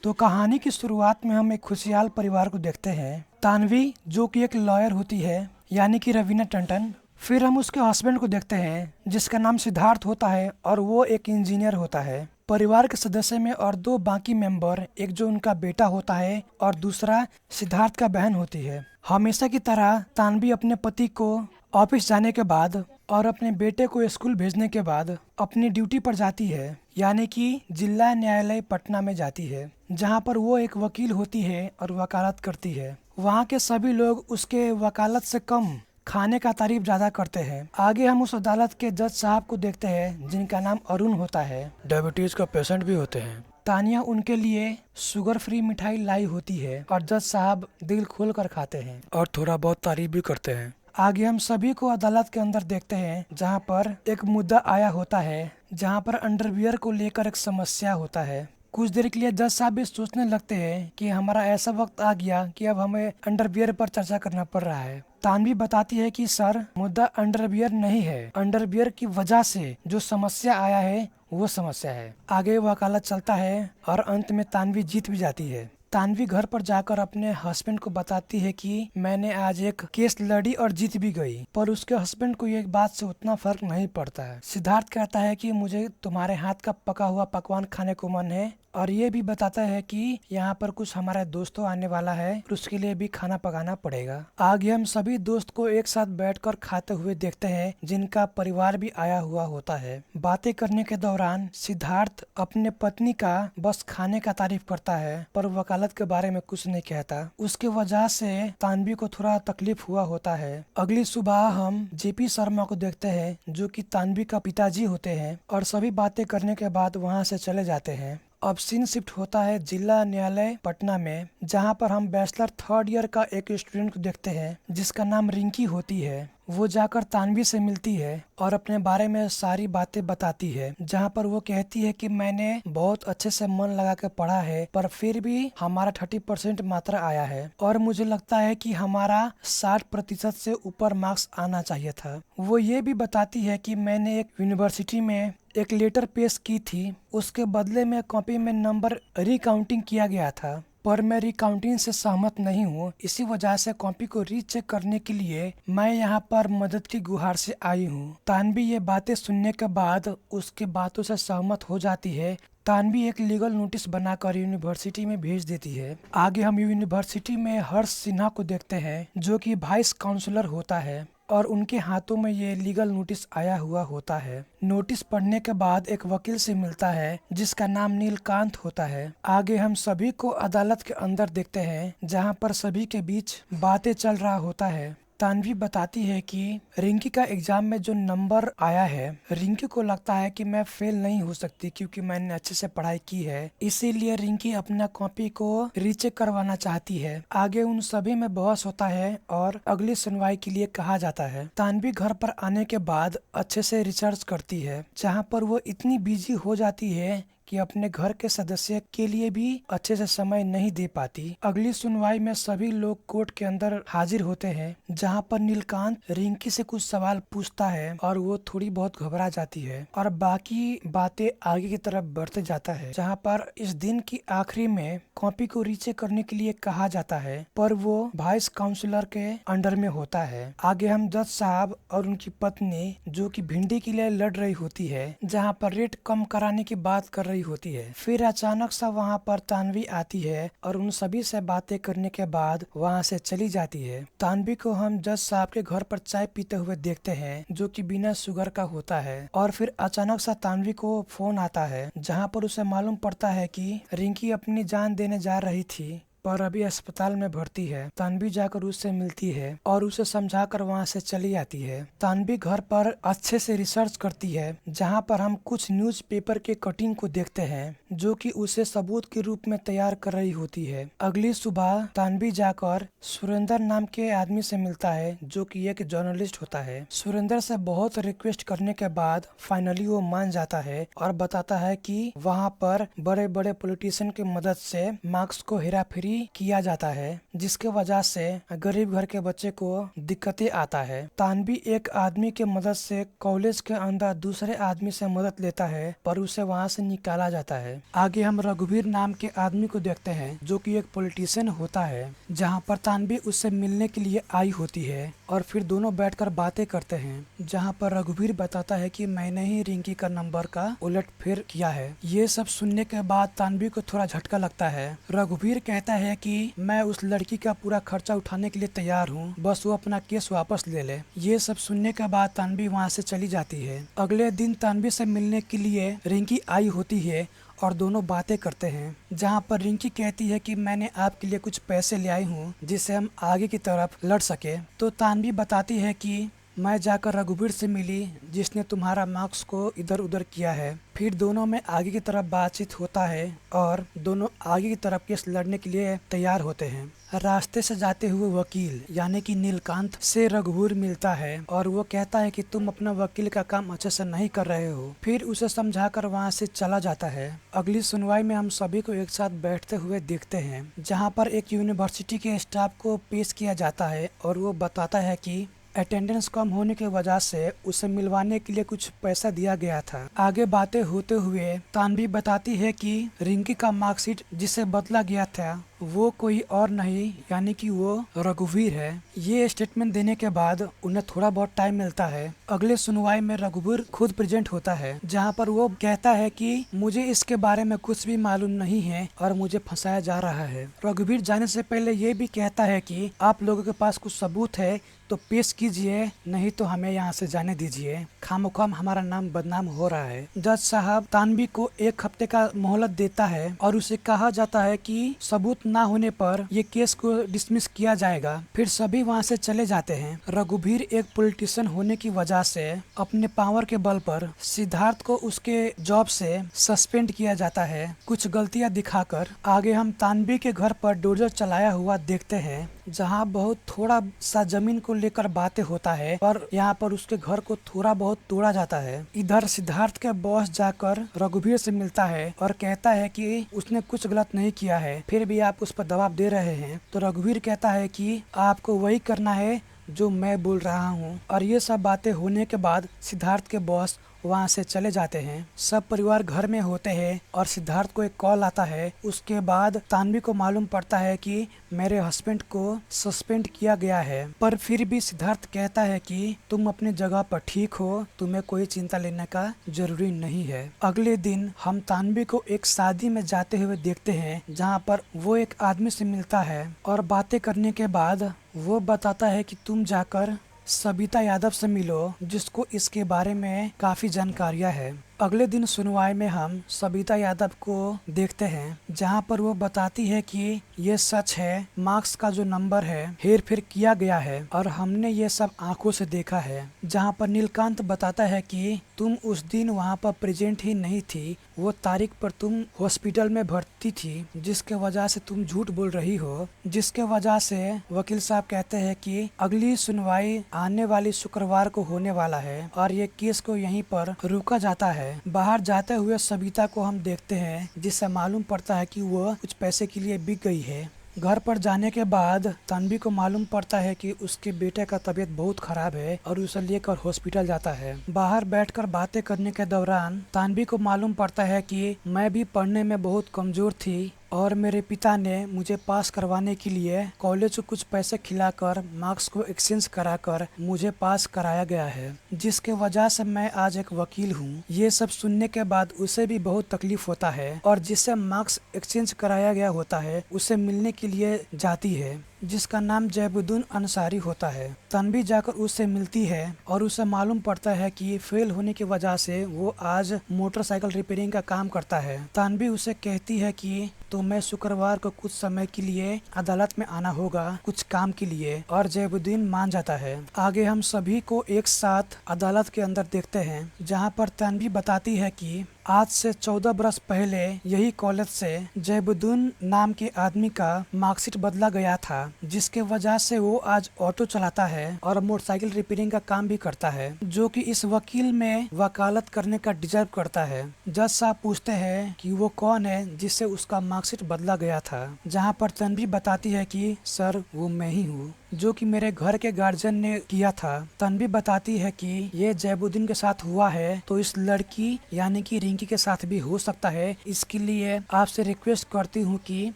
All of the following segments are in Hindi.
तो कहानी की शुरुआत में हम एक खुशहाल परिवार को देखते हैं। तानवी जो कि एक लॉयर होती है, यानी कि रवीना टंडन। फिर हम उसके हस्बैंड को देखते हैं जिसका नाम सिद्धार्थ होता है और वो एक इंजीनियर होता है। परिवार के सदस्य में और दो बाकी मेंबर, एक जो उनका बेटा होता है और दूसरा सिद्धार्थ का बहन होती है। हमेशा की तरह तानवी अपने पति को ऑफिस जाने के बाद और अपने बेटे को स्कूल भेजने के बाद अपनी ड्यूटी पर जाती है, यानी कि जिला न्यायालय पटना में जाती है, जहां पर वो एक वकील होती है और वकालत करती है। वहां के सभी लोग उसके वकालत से कम खाने का तारीफ ज्यादा करते हैं। आगे हम उस अदालत के जज साहब को देखते हैं जिनका नाम अरुण होता है। डायबिटीज का पेशेंट भी होते हैं। तानिया उनके लिए शुगर फ्री मिठाई लाई होती है और जज साहब दिल खोल कर खाते हैं और थोड़ा बहुत तारीफ भी करते हैं। आगे हम सभी को अदालत के अंदर देखते हैं जहां पर एक मुद्दा आया होता है, जहां पर अंडरवियर को लेकर एक समस्या होता है। कुछ देर के लिए जज साहब भी सोचने लगते हैं कि हमारा ऐसा वक्त आ गया कि अब हमें अंडरवियर पर चर्चा करना पड़ रहा है। तानवी बताती है कि सर, मुद्दा अंडरवियर नहीं है, अंडरवियर की वजह से जो समस्या आया है वो समस्या है। आगे वकालत चलता है और अंत में तानवी जीत भी जाती है। तानवी घर पर जाकर अपने हस्बैंड को बताती है कि मैंने आज एक केस लड़ी और जीत भी गई, पर उसके हस्बैंड को ये बात से उतना फर्क नहीं पड़ता है। सिद्धार्थ कहता है कि मुझे तुम्हारे हाथ का पका हुआ पकवान खाने को मन है और ये भी बताता है कि यहाँ पर कुछ हमारे दोस्तों आने वाला है और उसके लिए भी खाना पकाना पड़ेगा। आगे हम सभी दोस्त को एक साथ बैठकर खाते हुए देखते हैं जिनका परिवार भी आया हुआ होता है। बातें करने के दौरान सिद्धार्थ अपने पत्नी का बस खाने का तारीफ करता है पर वकालत के बारे में कुछ नहीं कहता। उसके वजह से तानवी को थोड़ा तकलीफ हुआ होता है। अगली सुबह हम जेपी शर्मा को देखते हैं जो कि तानवी का पिताजी होते हैं और सभी बातें करने के बाद वहाँ से चले जाते हैं। अब सीन शिफ्ट होता है जिला न्यायालय पटना में, जहां पर हम बैचलर थर्ड ईयर का एक स्टूडेंट को देखते हैं जिसका नाम रिंकी होती है। वो जाकर तानवी से मिलती है और अपने बारे में सारी बातें बताती है, जहां पर वो कहती है कि मैंने बहुत अच्छे से मन लगा के पढ़ा है पर फिर भी हमारा 30% मात्रा आया है और मुझे लगता है कि हमारा 60% से ऊपर मार्क्स आना चाहिए था। वो ये भी बताती है कि मैंने एक यूनिवर्सिटी में एक लेटर पेश की थी, उसके बदले में कॉपी में नंबर रिकाउंटिंग किया गया था पर मैं रिकाउंटिंग से सहमत नहीं हूँ। इसी वजह से कॉपी को रीचेक करने के लिए मैं यहाँ पर मदद की गुहार से आई हूँ। तानवी ये बातें सुनने के बाद उसके बातों से सहमत हो जाती है। तानवी एक लीगल नोटिस बनाकर यूनिवर्सिटी में भेज देती है। आगे हम यूनिवर्सिटी में हर्ष सिन्हा को देखते हैं जो कि वाइस काउंसलर होता है और उनके हाथों में ये लीगल नोटिस आया हुआ होता है। नोटिस पढ़ने के बाद एक वकील से मिलता है जिसका नाम नीलकांत होता है। आगे हम सभी को अदालत के अंदर देखते हैं जहां पर सभी के बीच बातें चल रहा होता है। तानवी बताती है कि रिंकी का एग्जाम में जो नंबर आया है, रिंकी को लगता है कि मैं फेल नहीं हो सकती क्योंकि मैंने अच्छे से पढ़ाई की है, इसीलिए रिंकी अपना कॉपी को रीचेक करवाना चाहती है। आगे उन सभी में बहस होता है और अगली सुनवाई के लिए कहा जाता है। तानवी घर पर आने के बाद अच्छे से रिसर्च करती है, जहाँ पर वो इतनी बिजी हो जाती है कि अपने घर के सदस्य के लिए भी अच्छे से समय नहीं दे पाती। अगली सुनवाई में सभी लोग कोर्ट के अंदर हाजिर होते हैं, जहां पर नीलकांत रिंकी से कुछ सवाल पूछता है और वो थोड़ी बहुत घबरा जाती है और बाकी बातें आगे की तरफ बढ़ते जाता है, जहां पर इस दिन की आखिरी में कॉपी को रीचेक करने के लिए कहा जाता है पर वो वाइस काउंसलर के अंडर में होता है। आगे हम जज साहब और उनकी पत्नी जो कि भिंडी के लिए लड़ रही होती है, जहाँ पर रेट कम कराने की बात कर रही होती है। फिर अचानक सा वहाँ पर तानवी आती है और उन सभी से बातें करने के बाद वहाँ से चली जाती है। तानवी को हम जज साहब के घर पर चाय पीते हुए देखते हैं जो कि बिना शुगर का होता है और फिर अचानक सा तानवी को फोन आता है जहाँ पर उसे मालूम पड़ता है कि रिंकी अपनी जान देने जा रही थी पर अभी अस्पताल में भर्ती है। तानवी जाकर उससे मिलती है और उसे समझाकर वहाँ से चली आती है। तानवी घर पर अच्छे से रिसर्च करती है, जहाँ पर हम कुछ न्यूज़पेपर के कटिंग को देखते हैं जो कि उसे सबूत के रूप में तैयार कर रही होती है। अगली सुबह तानवी जाकर सुरेंद्र नाम के आदमी से मिलता है जो कि एक जर्नलिस्ट होता है। सुरेंद्र से बहुत रिक्वेस्ट करने के बाद फाइनली वो मान जाता है और बताता है कि वहाँ पर बड़े बड़े पॉलिटिशियन की मदद से मार्क्स को हेराफेरी किया जाता है, जिसके वजह से गरीब घर के बच्चे को दिक्कतें आता है। तानवी एक आदमी के मदद से कॉलेज के अंदर दूसरे आदमी से मदद लेता है, पर उसे वहाँ से निकाला जाता है। आगे हम रघुवीर नाम के आदमी को देखते हैं, जो कि एक पॉलिटिशियन होता है, जहाँ पर तानवी उससे मिलने के लिए आई होती है और फिर दोनों बैठकर बातें करते हैं, जहाँ पर रघुवीर बताता है कि मैंने ही रिंकी का नंबर का उलटफेर किया है। ये सब सुनने के बाद तानवी को थोड़ा झटका लगता है। रघुवीर कहता है कि मैं उस लड़की का पूरा खर्चा उठाने के लिए तैयार हूँ, बस वो अपना केस वापस ले ले। ये सब सुनने के बाद तानवी वहाँ से चली जाती है। अगले दिन तानवी से मिलने के लिए रिंकी आई होती है और दोनों बातें करते हैं, जहाँ पर रिंकी कहती है कि मैंने आपके लिए कुछ पैसे ले आई हूँ जिससे हम आगे की तरफ लड़ सके। तो तानवी बताती है कि मैं जाकर रघुवीर से मिली जिसने तुम्हारा मार्क्स को इधर उधर किया है। फिर दोनों में आगे की तरफ बातचीत होता है और दोनों आगे की तरफ केस लड़ने के लिए तैयार होते हैं। रास्ते से जाते हुए वकील यानी कि नीलकांत से रघुवीर मिलता है और वो कहता है कि तुम अपना वकील का काम अच्छे से नहीं कर रहे हो। फिर उसे समझाकर वहाँ से चला जाता है। अगली सुनवाई में हम सभी को एक साथ बैठते हुए देखते हैं, जहाँ पर एक यूनिवर्सिटी के स्टाफ को पेश किया जाता है और वो बताता है कि अटेंडेंस कम होने की वजह से उसे मिलवाने के लिए कुछ पैसा दिया गया था। आगे बातें होते हुए तानवी बताती है कि रिंकी का मार्कशीट जिसे बदला गया था वो कोई और नहीं यानी कि वो रघुवीर है। ये स्टेटमेंट देने के बाद उन्हें थोड़ा बहुत टाइम मिलता है। अगले सुनवाई में रघुवीर खुद प्रेजेंट होता है, जहाँ पर वो कहता है कि मुझे इसके बारे में कुछ भी मालूम नहीं है और मुझे फंसाया जा रहा है। रघुवीर जाने से पहले ये भी कहता है कि आप लोगों के पास कुछ सबूत है तो पेश कीजिए, नहीं तो हमें यहाँ से जाने दीजिए, खामोखाम हमारा नाम बदनाम हो रहा है। जज साहब तानवी को 1 हफ्ते का मोहलत देता है और उसे कहा जाता है कि सबूत ना होने पर ये केस को डिसमिस किया जाएगा। फिर सभी वहाँ से चले जाते हैं। रघुवीर एक पॉलिटिशियन होने की वजह से अपने पावर के बल पर सिद्धार्थ को उसके जॉब से सस्पेंड किया जाता है, कुछ गलतियाँ दिखाकर। आगे हम तानवी के घर पर डोजर चलाया हुआ देखते हैं, जहाँ बहुत थोड़ा सा जमीन को लेकर बातें होता है और यहाँ पर उसके घर को थोड़ा बहुत तोड़ा जाता है। इधर सिद्धार्थ के बॉस जाकर रघुवीर से मिलता है और कहता है कि उसने कुछ गलत नहीं किया है, फिर भी आप उस पर दबाव दे रहे हैं। तो रघुवीर कहता है कि आपको वही करना है जो मैं बोल रहा हूँ। और ये सब बातें होने के बाद सिद्धार्थ के बॉस वहाँ से चले जाते हैं। सब परिवार घर में होते हैं और सिद्धार्थ को एक कॉल आता है। उसके बाद तानवी को मालूम पड़ता है कि मेरे हस्बैंड को सस्पेंड किया गया है, पर फिर भी सिद्धार्थ कहता है कि तुम अपनी जगह पर ठीक हो, तुम्हें कोई चिंता लेने का जरूरी नहीं है। अगले दिन हम तानवी को एक शादी में जाते हुए देखते हैं, जहाँ पर वो एक आदमी से मिलता है और बातें करने के बाद वो बताता है कि तुम जाकर सबिता यादव से मिलो, जिसको इसके बारे में काफी जानकारियां है। अगले दिन सुनवाई में हम सबिता यादव को देखते हैं, जहां पर वो बताती है कि ये सच है, मार्क्स का जो नंबर है हेर फेर किया गया है और हमने ये सब आंखों से देखा है। जहां पर नीलकांत बताता है कि तुम उस दिन वहां पर प्रेजेंट ही नहीं थी, वो तारीख पर तुम हॉस्पिटल में भर्ती थी, जिसके वजह से तुम झूठ बोल रही हो। जिसके वजह से वकील साहब कहते हैं कि अगली सुनवाई आने वाली शुक्रवार को होने वाला है और ये केस को यहीं पर रोका जाता है। बाहर जाते हुए सबिता को हम देखते हैं, जिससे मालूम पड़ता है कि वो कुछ पैसे के लिए बिक गई है। घर पर जाने के बाद तानवी को मालूम पड़ता है कि उसके बेटे का तबीयत बहुत खराब है और उसे लेकर हॉस्पिटल जाता है। बाहर बैठकर बातें करने के दौरान तानवी को मालूम पड़ता है कि मैं भी पढ़ने में बहुत कमजोर थी और मेरे पिता ने मुझे पास करवाने के लिए कॉलेज को कुछ पैसे खिलाकर मार्क्स को एक्सचेंज कराकर मुझे पास कराया गया है, जिसके वजह से मैं आज एक वकील हूँ। ये सब सुनने के बाद उसे भी बहुत तकलीफ होता है और जिससे मार्क्स एक्सचेंज कराया गया होता है उसे मिलने के लिए जाती है, जिसका नाम जैबुद्दीन अंसारी होता है। तानवी जाकर उससे मिलती है और उसे मालूम पड़ता है कि फेल होने की वजह से वो आज मोटरसाइकिल रिपेयरिंग का काम करता है। तानवी उसे कहती है कि तुम्हें शुक्रवार को कुछ समय के लिए अदालत में आना होगा कुछ काम के लिए, और जैबुद्दीन मान जाता है। आगे हम सभी को एक साथ अदालत के अंदर देखते हैं, जहाँ पर तानवी बताती है कि आज से 14 बरस पहले यही कॉलेज से जैबुद्दीन नाम के आदमी का मार्कशीट बदला गया था, जिसके वजह से वो आज ऑटो चलाता है और मोटरसाइकिल रिपेयरिंग का काम भी करता है, जो कि इस वकील में वकालत करने का डिजर्व करता है। जज साहब पूछते हैं कि वो कौन है जिससे उसका मार्कशीट बदला गया था, जहाँ पर तन्वी बताती है कि सर वो मैं ही हूँ, जो कि मेरे घर के गार्जियन ने किया था। तन्वी बताती है कि ये जैबुद्दीन के साथ हुआ है तो इस लड़की यानी कि रिंकी के साथ भी हो सकता है। इसके लिए आपसे रिक्वेस्ट करती हूँ कि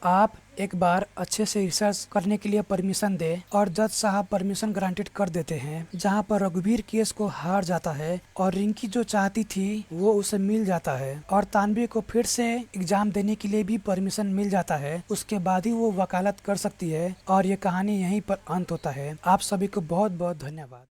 आप एक बार अच्छे से रिसर्च करने के लिए परमिशन दे। और जज साहब परमिशन ग्रांटेड कर देते हैं, जहां पर रघुवीर केस को हार जाता है और रिंकी जो चाहती थी वो उसे मिल जाता है और तानवी को फिर से एग्जाम देने के लिए भी परमिशन मिल जाता है। उसके बाद ही वो वकालत कर सकती है और ये कहानी यहीं पर अंत होता है। आप सभी को बहुत बहुत धन्यवाद।